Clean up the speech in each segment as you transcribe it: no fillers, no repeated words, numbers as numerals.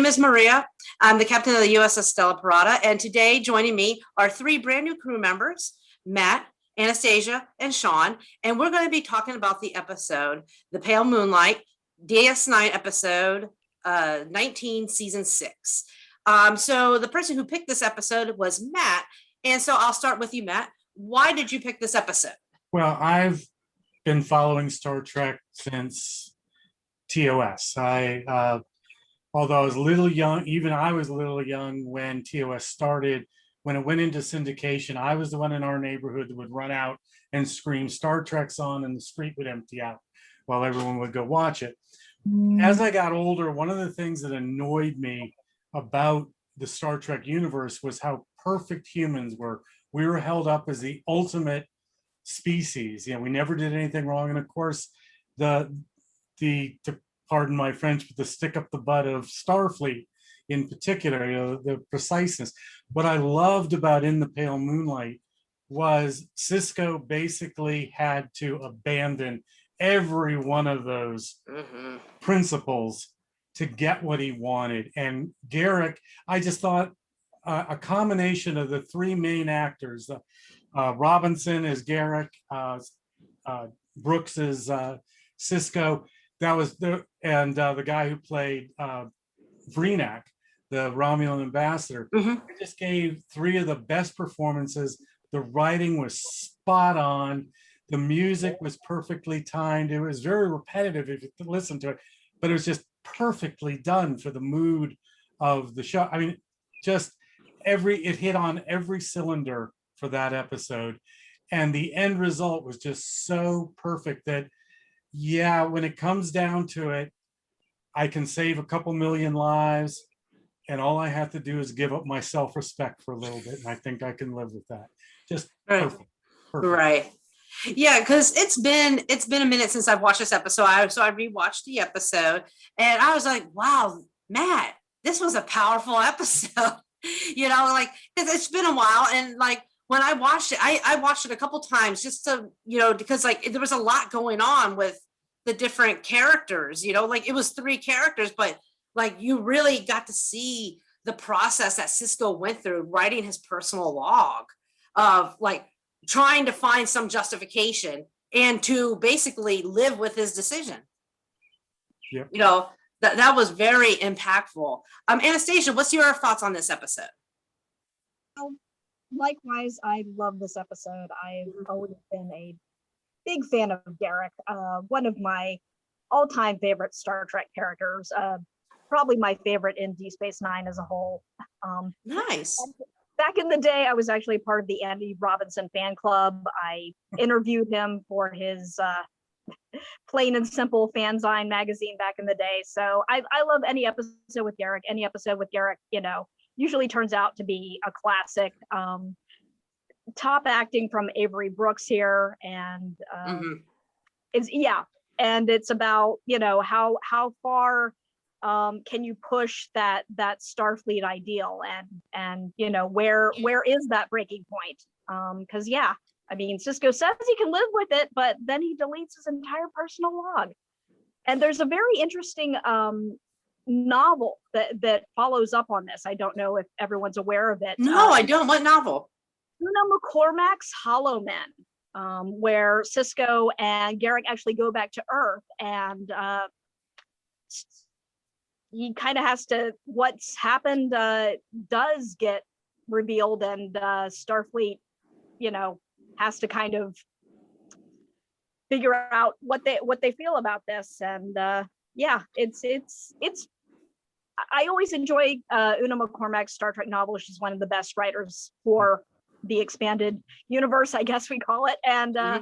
is Maria. I'm the captain of the USS Stella Pirata, and today joining me are three brand new crew members, Matt, Anastasia, and Sean, and we're going to be talking about the episode, The Pale Moonlight, DS9 episode 19, season 6. So the person who picked this episode was Matt, and so I'll start with you, Matt. Why did you pick this episode? Well, I've been following Star Trek since TOS. Although I was a little young, even I was a little young when TOS started. When it went into syndication, I was the one in our neighborhood that would run out and scream Star Trek's on, and the street would empty out while everyone would go watch it. As I got older, one of the things that annoyed me about the Star Trek universe was how perfect humans were. We were held up as the ultimate species. We never did anything wrong. And of course, to pardon my French, but the stick up the butt of Starfleet in particular, the preciseness. What I loved about In the Pale Moonlight was Cisco basically had to abandon every one of those principles to get what he wanted. And Garrick, I just thought a combination of the three main actors, Robinson as Garrick, Brooks as Cisco, the guy who played Vreenak, the Romulan ambassador. It just gave three of the best performances. The writing was spot on. The music was perfectly timed. It was very repetitive if you listen to it, but it was just perfectly done for the mood of the show. I mean, just it hit on every cylinder for that episode. And the end result was just so perfect that, when it comes down to it, I can save a couple million lives, and all I have to do is give up my self-respect for a little bit, and I think I can live with that. Just perfect. Right. Yeah, because it's been a minute since I've watched this episode. So I rewatched the episode, and I was like, wow, Matt, this was a powerful episode. Because it's been a while, and like when I watched it, I watched it a couple times just to, because like there was a lot going on with the different characters, like it was three characters, but like you really got to see the process that Cisco went through writing his personal log of like trying to find some justification and to basically live with his decision. Yep. That was very impactful. Anastasia, what's your thoughts on this episode? Likewise, I love this episode. I've always been a big fan of Garrick, one of my all-time favorite Star Trek characters, probably my favorite in Deep Space Nine as a whole. Nice. Back in the day, I was actually part of the Andy Robinson fan club. I interviewed him for his Plain and Simple fanzine magazine back in the day. So I love any episode with Garrick. Any episode with Garrick, usually turns out to be a classic. Top acting from Avery Brooks here, and it's about how far can you push that Starfleet ideal, and where is that breaking point? Because Cisco says he can live with it, but then he deletes his entire personal log. And there's a very interesting novel that follows up on this. I don't know if everyone's aware of it. No, I don't. What novel? Una McCormack's Hollow Men, where Cisco and Garrick actually go back to Earth, and he kind of has to, what's happened does get revealed, and Starfleet, has to kind of figure out what they feel about this. And it's I always enjoy Una McCormack's Star Trek novels. She's one of the best writers for the expanded universe, I guess we call it. And I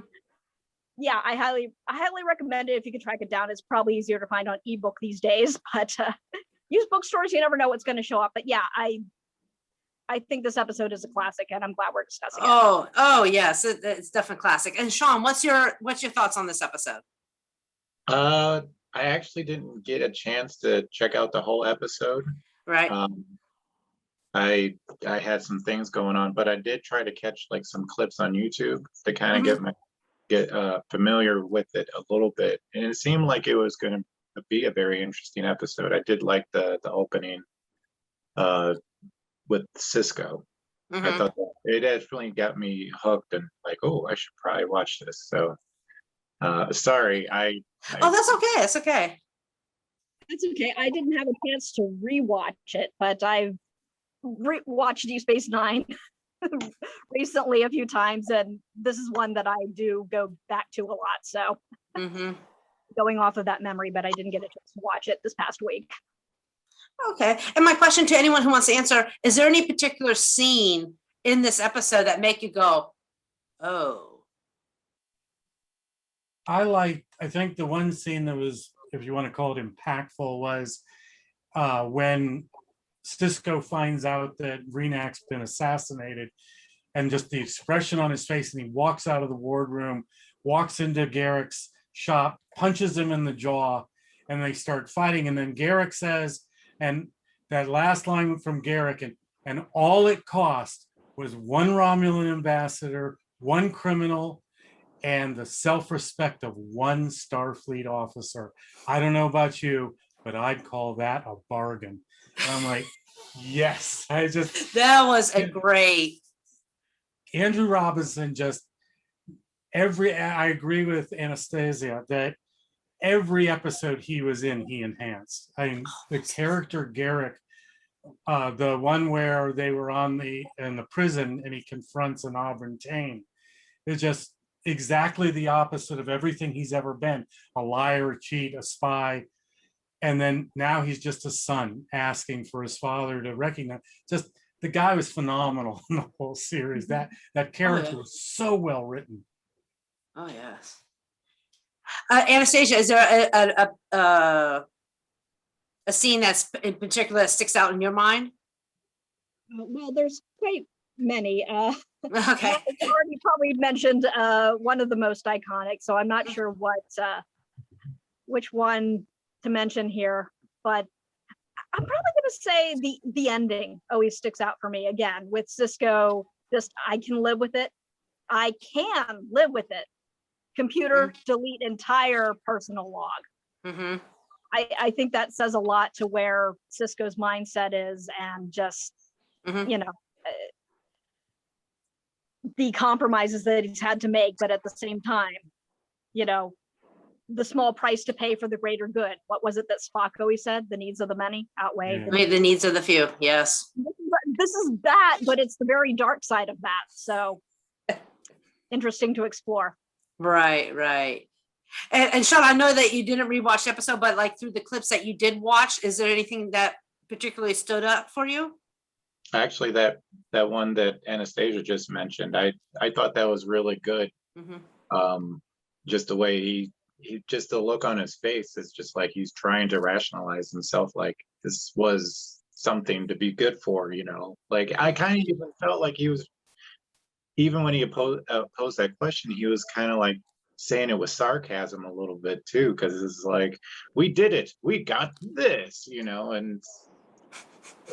highly recommend it if you can track it down. It's probably easier to find on ebook these days, but use bookstores. You never know what's going to show up. But I think this episode is a classic, and I'm glad we're discussing it. Oh yes, it's definitely classic. And Sean, what's your thoughts on this episode? I actually didn't get a chance to check out the whole episode. Right. I had some things going on, but I did try to catch like some clips on YouTube to kind of get familiar with it a little bit, and it seemed like it was going to be a very interesting episode. I did like the opening with Cisco. I Mhm. thought that it definitely got me hooked and like, oh, I should probably watch this. So sorry, Oh, that's okay. It's okay. That's okay. I didn't have a chance to rewatch it, but I've watched Deep Space Nine recently a few times, and this is one that I do go back to a lot. So Hmm. going off of that memory, but I didn't get a chance to watch it this past week. Okay. And my question to anyone who wants to answer, is there any particular scene in this episode that make you go, oh? I think the one scene that was, if you want to call it impactful, was when Cisco finds out that Renac's been assassinated, and just the expression on his face, and he walks out of the wardroom, walks into Garrick's shop, punches him in the jaw, and they start fighting. And then Garrick says, and that last line from Garrick, and all it cost was one Romulan ambassador, one criminal, and the self-respect of one Starfleet officer. I don't know about you, but I'd call that a bargain. And I'm like, yes. That was a great. Andrew Robinson just I agree with Anastasia that every episode he was in, he enhanced. I mean, the character Garrick, the one where they were in the prison and he confronts an Auburn Tain, is just exactly the opposite of everything he's ever been: a liar, a cheat, a spy. And then now he's just a son asking for his father to recognize. Just the guy was phenomenal in the whole series. That character yeah. was so well written. Oh, yes. Anastasia, is there a scene that's in particular that sticks out in your mind? Well, there's quite many. Okay. I've already probably mentioned one of the most iconic, so I'm not sure which one to mention here, but I'm probably going to say the ending always sticks out for me again with Cisco. Just, I can live with it. I can live with it. Computer, delete entire personal log. Mm-hmm. I think that says a lot to where Cisco's mindset is, and just, you know, the compromises that he's had to make, but at the same time, you know, the small price to pay for the greater good. What was it that Spock always said? The needs of the many outweigh the needs of the few. Yes. This is that, but it's the very dark side of that. So interesting to explore. Right. And Sean, I know that you didn't rewatch the episode, but like through the clips that you did watch, is there anything that particularly stood up for you? Actually, that one that Anastasia just mentioned, I thought that was really good. Just the way he just the look on his face is just like he's trying to rationalize himself, like this was something to be good for, you know. Like I kind of even felt like he was, even when he posed that question, he was kind of like saying it with sarcasm a little bit too, because it's like, we did it, we got this, you know, and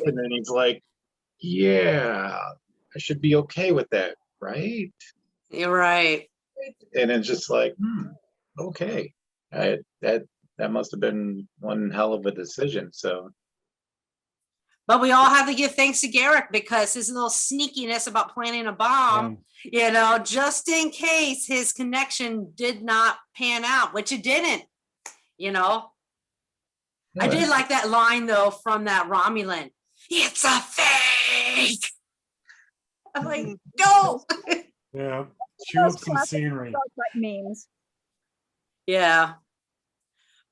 then he's like, yeah, I should be okay with that, right? You're right. And it's just like, okay, that must have been one hell of a decision. So, but we all have to give thanks to Garrick, because his little sneakiness about planting a bomb, you know, just in case his connection did not pan out, which it didn't, you know. I did like that line though from that Romulan. It's a fake. I'm like, go. Yeah, chew up some scenery. Memes. Yeah.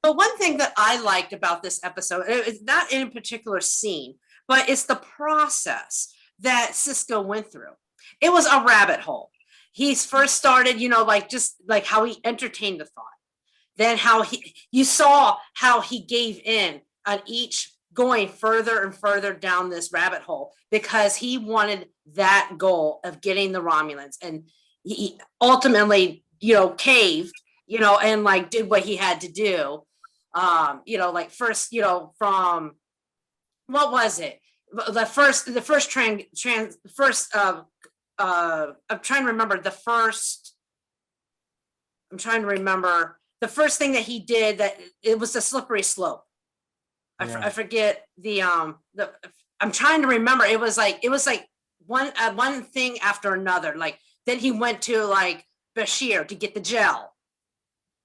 But one thing that I liked about this episode, it's not in a particular scene, but it's the process that Cisco went through. It was a rabbit hole. He's first started, you know, like just like how he entertained the thought. Then you saw how he gave in on each, going further and further down this rabbit hole, because he wanted that goal of getting the Romulans. And he ultimately, you know, caved, you know, and like did what he had to do. You know, like first, you know, from what was it? The first I'm trying to remember the first thing that he did, that it was the slippery slope. I forget I'm trying to remember. It was like one thing after another. Like then he went to like Bashir to get the gel,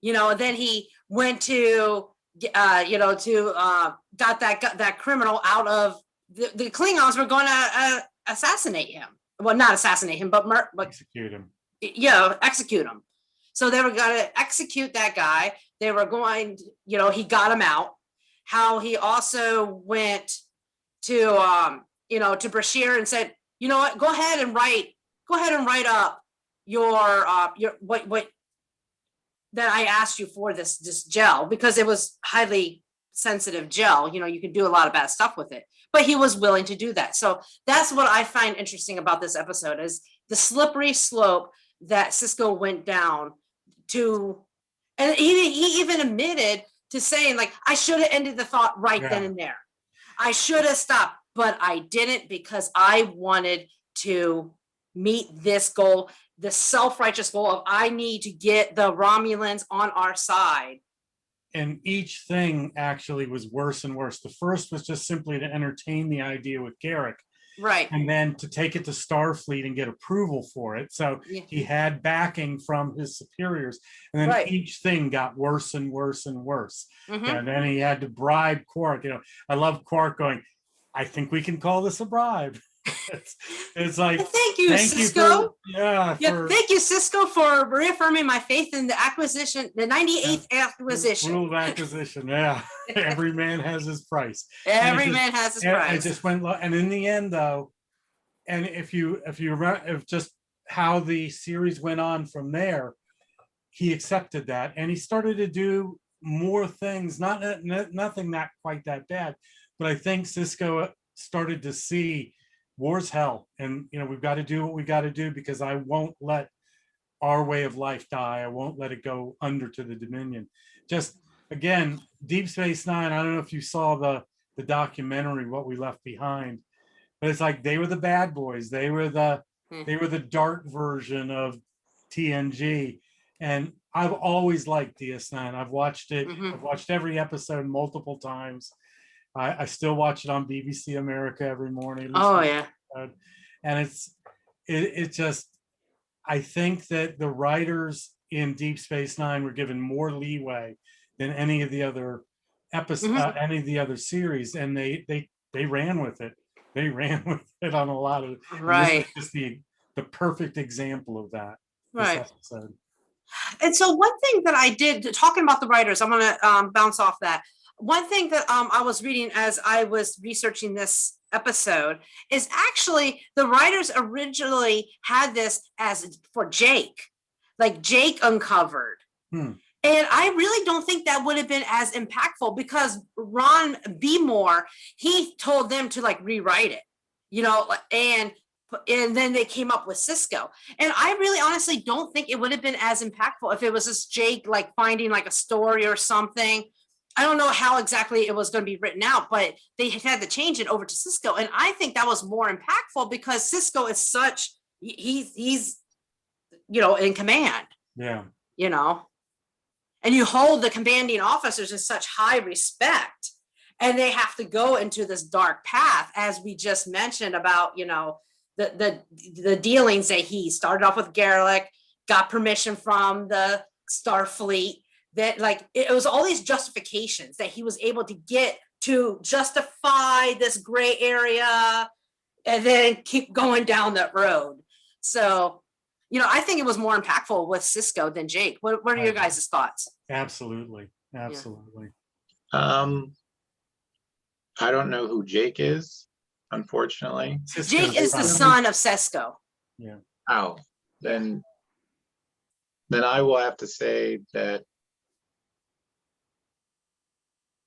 then he went to got that criminal out of the Klingons were going to assassinate him. Well, not assassinate him, but Execute him. Execute him. So they were going to execute that guy. They were going, he got him out. How he also went to to Bashir and said, you know what, go ahead and write up your what that I asked you for this gel, because it was highly sensitive gel. You can do a lot of bad stuff with it, but he was willing to do that. So that's what I find interesting about this episode, is the slippery slope that Sisko went down to. And he even admitted to saying, like, I should have ended the thought right then and there. I should have stopped, but I didn't, because I wanted to meet this goal, the self-righteous goal of I need to get the Romulans on our side. And each thing actually was worse and worse. The first was just simply to entertain the idea with Garrick. Right. And then to take it to Starfleet and get approval for it. So he had backing from his superiors. And then each thing got worse and worse and worse. And then he had to bribe Quark. I love Quark going, I think we can call this a bribe. it's like, thank you, Sisko. Thank you, Sisko, for reaffirming my faith in the acquisition, the 98th acquisition. Rule of acquisition. Every man has his price. Every man has his price. It just went, and in the end, though, and if you remember just how the series went on from there, he accepted that, and he started to do more things. Nothing that quite that bad, but I think Sisko started to see war's hell, and we've got to do what we got to do, because I won't let our way of life die. I won't let it go under to the Dominion. Just again, Deep Space Nine. I don't know if you saw the documentary What We Left Behind, but it's like they were the bad boys. They were the dark version of TNG, and I've always liked DS9. I've watched it. I've watched every episode multiple times. I still watch it on BBC America every morning. And it just, I think that the writers in Deep Space Nine were given more leeway than any of the other episodes, any of the other series, and they ran with it. They ran with it on a lot of right. This is just the perfect example of that. Right. Episode. And so one thing that I did, talking about the writers, I'm going to bounce off that. One thing that I was reading as I was researching this episode is actually the writers originally had this as for Jake, like Jake uncovered. And I really don't think that would have been as impactful, because Ron B. Moore, he told them to like rewrite it, and then they came up with Sisko. And I really honestly don't think it would have been as impactful if it was just Jake like finding like a story or something. I don't know how exactly it was going to be written out, but they had to change it over to Sisko. And I think that was more impactful, because Sisko is such, he's in command. Yeah. And you hold the commanding officers in such high respect, and they have to go into this dark path, as we just mentioned about, the dealings that he started off with Garlic, got permission from the Starfleet, that like it was all these justifications that he was able to get to justify this gray area, and then keep going down that road. So, I think it was more impactful with Sisko than Jake. What are your guys' thoughts? Absolutely. I don't know who Jake is, unfortunately. Jake is the son of Sisko. Yeah. Oh, then I will have to say that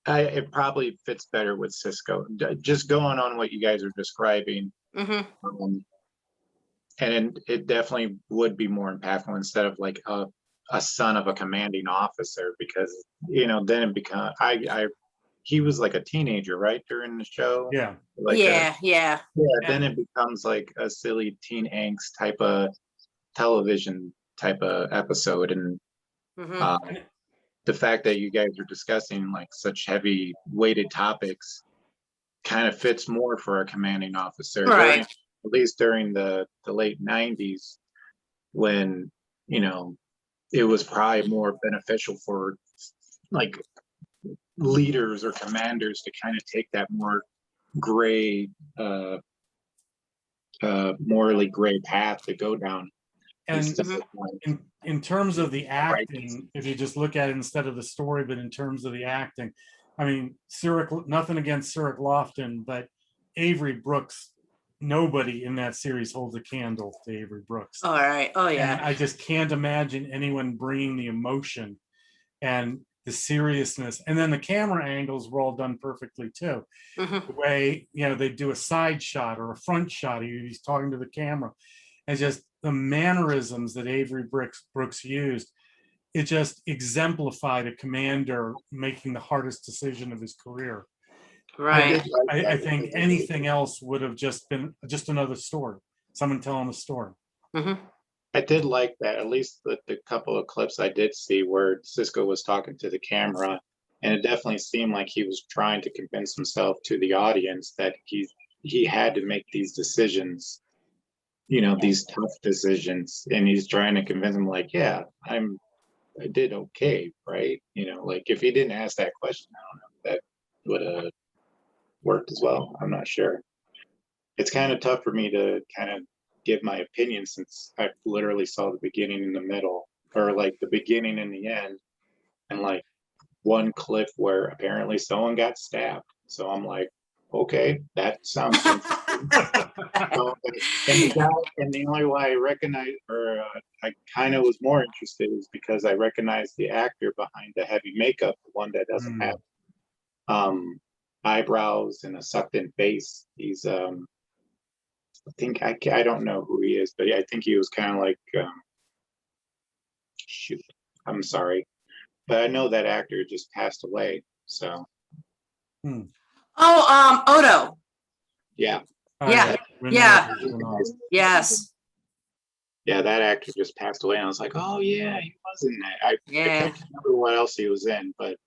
it probably fits better with Sisko. Just going on what you guys are describing, and it definitely would be more impactful instead of like a son of a commanding officer, because then it becomes he was like a teenager, right, during the show. Yeah. Like yeah. Then it becomes like a silly teen angst type of television type of episode, and the fact that you guys are discussing like such heavy weighted topics kind of fits more for a commanding officer, Right. at least during the late 90s, when, you know, it was probably more beneficial for like leaders or commanders to kind of take that more gray, morally gray path to go down. And instead of, like, in terms of the Right. acting, if you just look at it instead of the story, but in terms of the acting, I mean, nothing against Cyric Lofton, but Avery Brooks, nobody in that series holds a candle to Avery Brooks. All right. Oh And yeah. I just can't imagine anyone bringing the emotion and the seriousness. And then the camera angles were all done perfectly too. Mhm. The way, you know, they do a side shot or a front shot, he's talking to the camera, and just the mannerisms that Avery Brooks used, it just exemplified a commander making the hardest decision of his career. Right. I think anything else would have just been just another story, someone telling a story. Mhm. I did like that, at least the couple of clips I did see where Cisco was talking to the camera, and it definitely seemed like he was trying to convince himself to the audience that he had to make these decisions, you know, these tough decisions, and he's trying to convince him, like, yeah, I did okay, right? You know, like if he didn't ask that question, I don't know if that would have worked as well. I'm not sure. It's kind of tough for me to kind of give my opinion since I literally saw the beginning and the middle, or like the beginning and the end, and like one clip where apparently someone got stabbed. So I'm like, okay, that sounds interesting. So, and the only why I recognize, or I kind of was more interested, is because I recognized the actor behind the heavy makeup, the one that doesn't have eyebrows and a sucked in face. He's I think I don't know who he is, but I think he was kind of like shoot, I'm sorry, but I know that actor just passed away. So Oh, Odo. yeah, Yeah. When Yeah. that- Yes. yeah, that actor just passed away, and I was like, oh yeah, he was in that. I Yeah. can't remember what else he was in, but